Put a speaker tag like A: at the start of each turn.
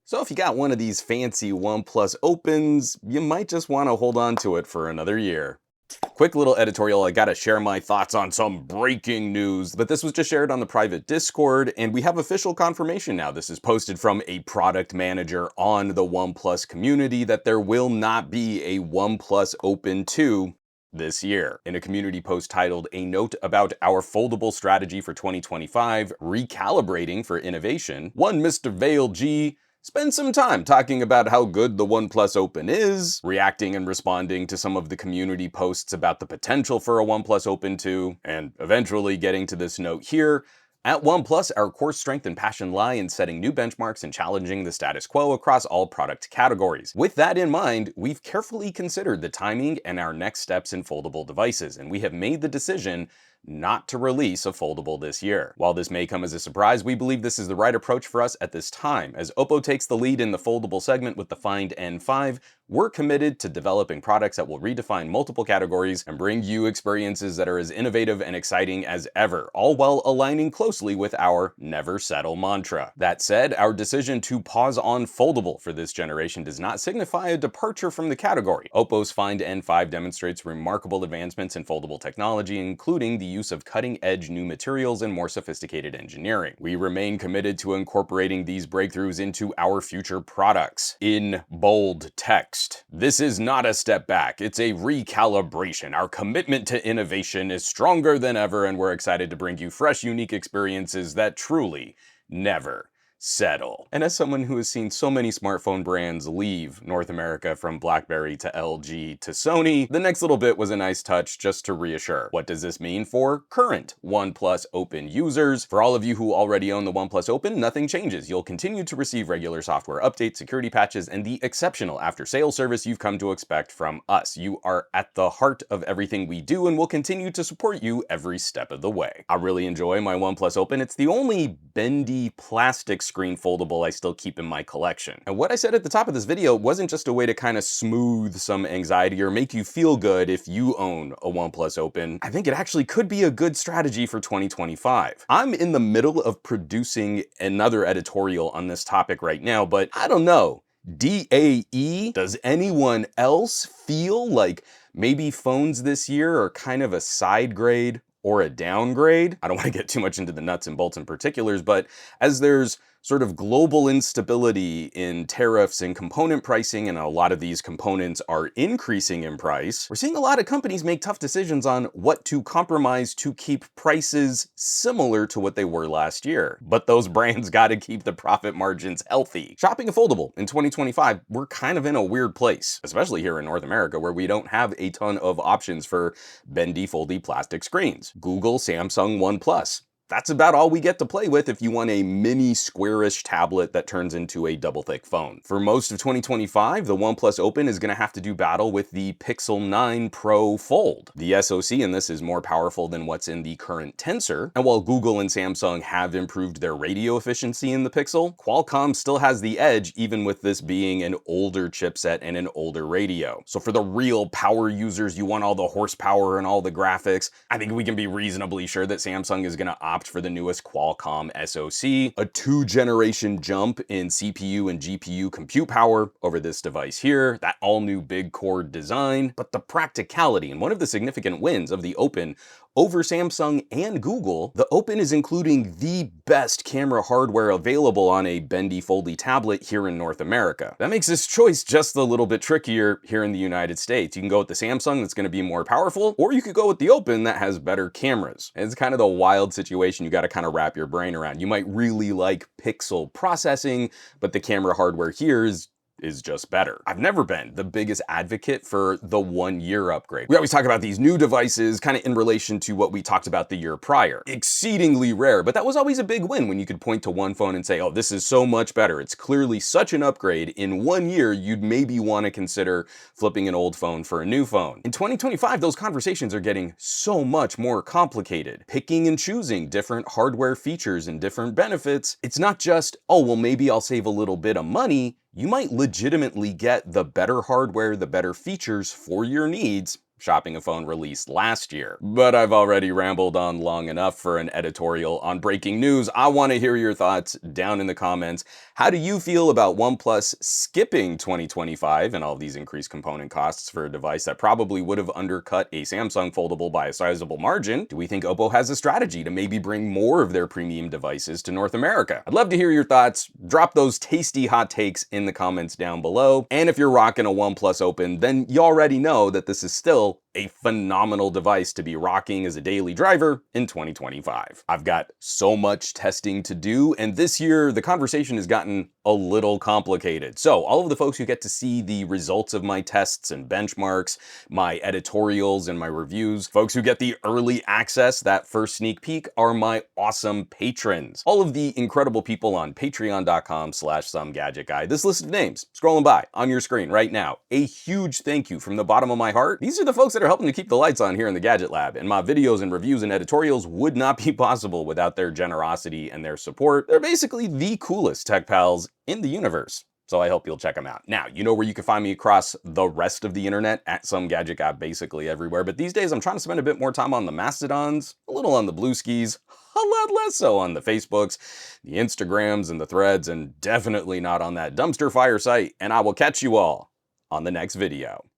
A: So if you got one of these fancy OnePlus Opens, you might just want to hold on to it for another year. Quick little editorial, I gotta share my thoughts on some breaking news, but this was just shared on the private Discord, and we have official confirmation now. This is posted from a product manager on the OnePlus community that there will not be a OnePlus Open 2 this year. In a community post titled "A Note About Our Foldable Strategy for 2025, Recalibrating for Innovation," one Mr. Vale G spend some time talking about how good the OnePlus Open is, reacting and responding to some of the community posts about the potential for a OnePlus Open 2, and eventually getting to this note here. At OnePlus, our core strength and passion lie in setting new benchmarks and challenging the status quo across all product categories. With that in mind, we've carefully considered the timing and our next steps in foldable devices, and we have made the decision not to release a foldable this year. While this may come as a surprise, we believe this is the right approach for us at this time. As Oppo takes the lead in the foldable segment with the Find N5, we're committed to developing products that will redefine multiple categories and bring you experiences that are as innovative and exciting as ever, all while aligning closely with our never settle mantra. That said, our decision to pause on foldable for this generation does not signify a departure from the category. Oppo's Find N5 demonstrates remarkable advancements in foldable technology, including the use of cutting-edge new materials and more sophisticated engineering. We remain committed to incorporating these breakthroughs into our future products. In bold text, this is not a step back, it's a recalibration. Our commitment to innovation is stronger than ever, and we're excited to bring you fresh, unique experiences that truly never settle. And as someone who has seen so many smartphone brands leave North America, from BlackBerry to LG to Sony, the next little bit was a nice touch just to reassure. What does this mean for current OnePlus Open users? For all of you who already own the OnePlus Open, nothing changes. You'll continue to receive regular software updates, security patches, and the exceptional after-sales service you've come to expect from us. You are at the heart of everything we do, and we'll continue to support you every step of the way. I really enjoy my OnePlus Open. It's the only bendy plastic screen foldable I still keep in my collection. And what I said at the top of this video wasn't just a way to kind of smooth some anxiety or make you feel good if you own a OnePlus Open. I think it actually could be a good strategy for 2025. I'm in the middle of producing another editorial on this topic right now, but I don't know. DAE? Does anyone else feel like maybe phones this year are kind of a side grade or a downgrade? I don't want to get too much into the nuts and bolts and particulars, but as there's sort of global instability in tariffs and component pricing, and a lot of these components are increasing in price, we're seeing a lot of companies make tough decisions on what to compromise to keep prices similar to what they were last year. But those brands gotta keep the profit margins healthy. Shopping a foldable in 2025, we're kind of in a weird place, especially here in North America, where we don't have a ton of options for bendy, foldy plastic screens. Google, Samsung, OnePlus. That's about all we get to play with if you want a mini squarish tablet that turns into a double thick phone. For most of 2025, the OnePlus Open is going to have to do battle with the Pixel 9 Pro Fold. The SoC in this is more powerful than what's in the current Tensor, and while Google and Samsung have improved their radio efficiency in the Pixel, Qualcomm still has the edge, even with this being an older chipset and an older radio. So for the real power users, you want all the horsepower and all the graphics, I think we can be reasonably sure that Samsung is going to opt for the newest Qualcomm SoC, a 2-generation jump in CPU and GPU compute power over this device here, that all-new big core design, but the practicality, and one of the significant wins of the Open over Samsung and Google, the Open is including the best camera hardware available on a bendy foldy tablet here in North America. That makes this choice just a little bit trickier here in the United States. You can go with the Samsung that's going to be more powerful, or you could go with the Open that has better cameras. And it's kind of the wild situation you got to kind of wrap your brain around. You might really like pixel processing, but the camera hardware here is just better. I've never been the biggest advocate for the 1-year upgrade. We always talk about these new devices kind of in relation to what we talked about the year prior. Exceedingly rare, but that was always a big win when you could point to one phone and say, oh, this is so much better. It's clearly such an upgrade. In 1 year, you'd maybe want to consider flipping an old phone for a new phone. In 2025, those conversations are getting so much more complicated. Picking and choosing different hardware features and different benefits. It's not just, oh, well, maybe I'll save a little bit of money. You might legitimately get the better hardware, the better features for your needs shopping a phone released last year. But I've already rambled on long enough for an editorial on breaking news. I want to hear your thoughts down in the comments. How do you feel about OnePlus skipping 2025 and all these increased component costs for a device that probably would have undercut a Samsung Foldable by a sizable margin? Do we think Oppo has a strategy to maybe bring more of their premium devices to North America? I'd love to hear your thoughts. Drop those tasty hot takes in the comments down below. And if you're rocking a OnePlus Open, then you already know that this is still a phenomenal device to be rocking as a daily driver in 2025. I've got so much testing to do, and this year the conversation has gotten a little complicated. So all of the folks who get to see the results of my tests and benchmarks, my editorials and my reviews, folks who get the early access, that first sneak peek, are my awesome patrons. All of the incredible people on patreon.com/SomeGadgetGuy. This list of names scrolling by on your screen right now. A huge thank you from the bottom of my heart. These are the folks that are helping to keep the lights on here in the Gadget Lab, and my videos and reviews and editorials would not be possible without their generosity and their support. They're basically the coolest tech pals in the universe. So I hope you'll check them out. Now, you know where you can find me across the rest of the internet, at SomeGadgetGuy, basically everywhere. But these days I'm trying to spend a bit more time on the Mastodons, a little on the Blueskis, a lot less so on the Facebooks, the Instagrams, and the Threads, and definitely not on that dumpster fire site. And I will catch you all on the next video.